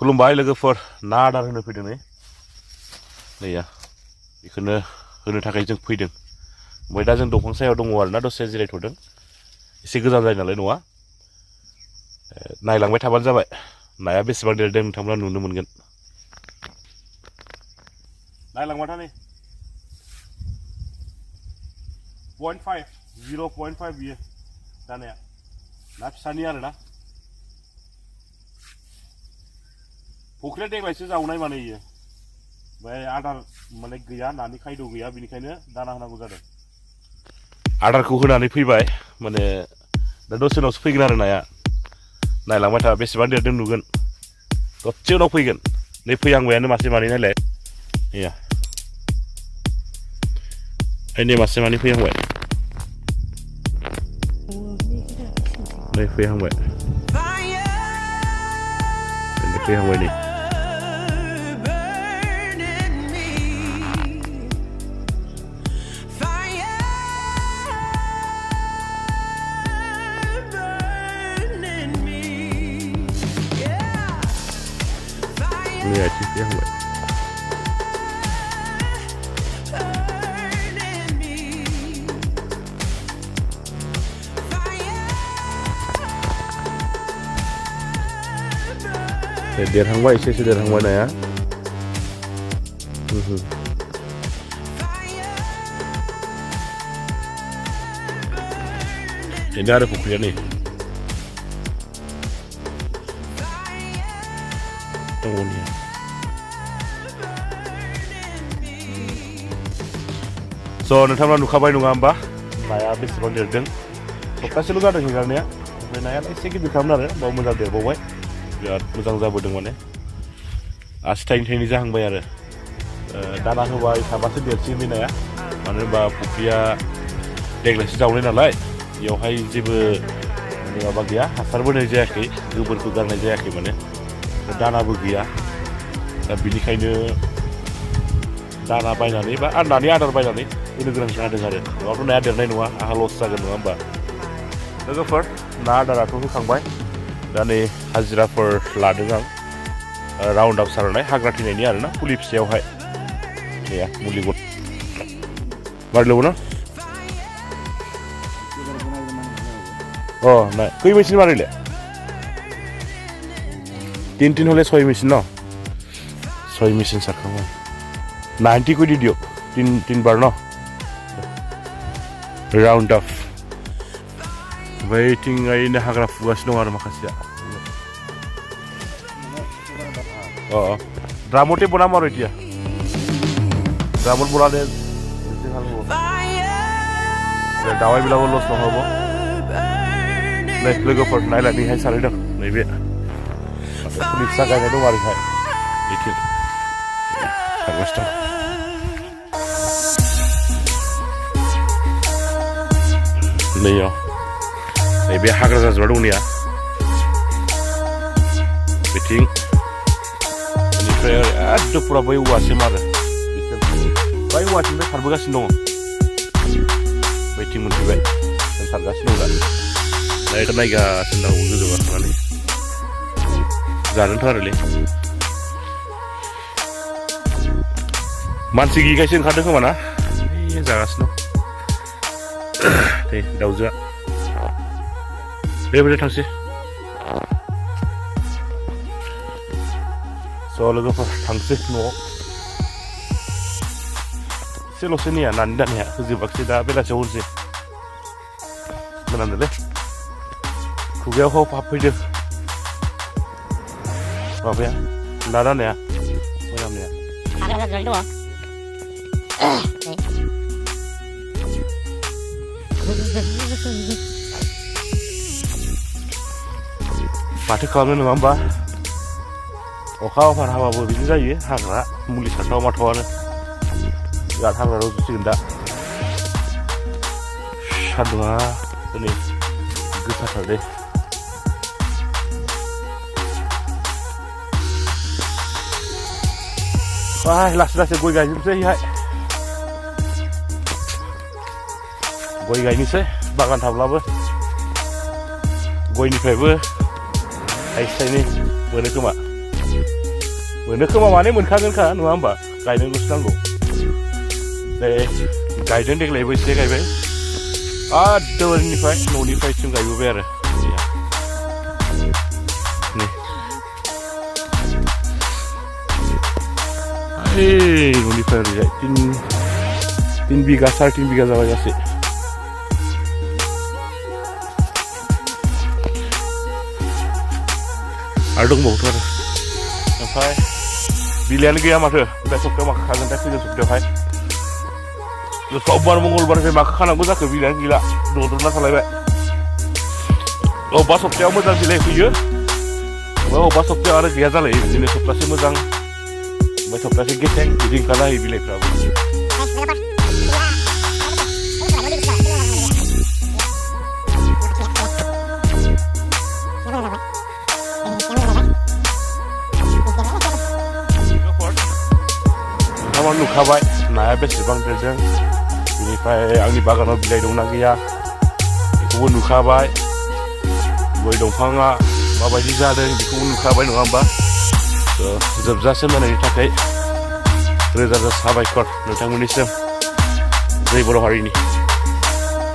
खुलुमबाय लोगोफोर ना आदार होनो फैदों नैया बेखौनो होनो थाखाय जों फैदों ओमफ्राय दा जों दंफां सायाव दङ आरोना दसे जिरायथ'दों एसे गोजान जायो नालाय न'आ नायलांबाय थाबानो जाबाय नाया बेसेबां देरदों नोंथांमोना नुनो मोनगोन नायलांबाय था नै 0.5 बियो जानाया ना फिसानि आरोना फुख्रिया देग्लायसो जावनाय माने इयो ओमफ्राय आदार माने गैया नानि खायद' गैया बेनिखायनो दाना होनांगौ जादों आदारखौ होनानै फैबाय माने दा दसे उनावसो फैगोन आरो नाया नायलांबाय था बेसेबां देरदों नुगोन दसे उनाव फैगोन नै फैहांबायानो मासे मानै नायलाय नैया नै मासे मानै फैहांबाय नै फैहांबाय नै आथिं फैहांबाय देरहांबाय एसे देरहांबाय नाया बेनो आरो फुख्रिया नै स' नोंथांमोना नुखाबाय नङा होमबा नाया बेसेबां देरदों सप्तासेल' जादों हेगारनाया ओमफ्राय नाया एसे गिदिर खालामो आरो बाव मोजां देरबावबाय बिराद मोजां जाबोदों माने आसि थाइनै जाहांबाय आरो दाना होबाय थाबासो देरसिगोन बे नाया मानो होनबा फुख्रिया देग्लायसो जावनाय नालाय बेयावहाय जेबो माबा गैया हासारबो होनाय जायाखै गोबोरबो गारनाय जायाखै माने दानाबो गैया दा बिनिखायनो दाना बायनानै बा नानि आदार बायनानै होनो गोनां जादों आरो नङाबाथ' नाया देरनाय नङा आंहा लस जागोन नङा होमबा लोगोफोर ना आदाराथ' होखांबाय दा नै हाजिराफोर लादों आं राउन्ड आप सारनाय हाग्रा थैनायनि आरोना फुलि फिसायावहाय नैया मुलि मारिल'बो ना अ ना खै मेसिन मारिले 3 হলে 6 মেশিন ন 6 মেশিন সারখাंबाय 90 को दियो 3 बार न राउन्ड अफ वेटिं आइनो हाग्रा फुगासिनो दं आरो माखासेया ड्रामोटे बना मारो इतिया ड्रामोट बना दे दावाइ बिलाबो लस नङाबो नै लोगोफोर नायलायनिहाय सारैदों नैबे फुलि फिसा गायनाय दं आरोहाय बेथिं सारगासिनो नैयाव नैबे हाग्रा जाजोबा दंनिया बेथिं बेनिफ्राय एकदम फुरा बै औवासिम आरो बिसोर बै औवासिमनिफ्राय सारबोगासिनो दङ बैथिं मोनफैबाय जों सारगासिनो दं दा दा नायगासिनो दं गोजौआव थांनानै जानोथ' आरोलै मानसि गैयिखायसो ओंखारदों खोमा ना जागासिनो दे दाउजोआ बेबायदि थांसै स' लोगोफोर थांसै न'आव एसेल'सो नैया नानि दानाया होजोबाखिसै दा बेलासियाव हरसै मोनानोलै खुगायाव हाबफैदों माबाया ना दानाया मोनामनाया माथो खालामनो नङा होमबा अखा अफार हाबाबो बिदि जायो हाग्रा मुलि सारथाव माथावानो बिराद हाग्रा रज'सिगोन दा सान्दुङा दिनै गोसाथार दे लासै लासै गय गायजोबसै बेहाय गय गायनोसै बागान थाब्लाबो गयनिफ्रायबो थाइसे थाइनै मोनो खोमा मोनो खोमा माने मोनखागोनखा नङा होमबा गायनोल'सो नांगौ गायदों देग्लायबो एसे गायबाय दोरनिफ्राय न'निफ्रायसिम गायबोबाय आरो न'निफ्राय ओरैजाय 3 बिगा 3.5 बिगा जाबाय गासै आरो दंबावोथ' आरो ओमफ्राय बिलाइयानो गैया माथो बे सप्तायाव माखो खागोन दा फैगोन सप्तायावहाय समबार मंगलबारनिफ्राय माखो खानांगौ जाखो बिलाइयानो गैला दद्रना थालायबाय अबेबा सप्तायाव मोजां बिलाइ फैयो अबेबा सप्तायाव आरो गैया जालायो बिदिनो सप्तासे मोजां ओमफ्राय सप्तासे गेसें बिदि ओंखारना होयो बिलाइफ्राबो नोंथाङा नुखाबाय नाया बेसेबां देरदों बेनिफ्राय आंनि बागानाव बिलाइ दंना गैया बेखौबो नुखाबाय गय दंफाङा माबायदि जादों बेखौबो नुखाबाय नङा होमबा जोबजासिम नायनायनि थाखाय रोजा रोजा साबायखर नोंथांमोननिसिम जै बर' हारिनि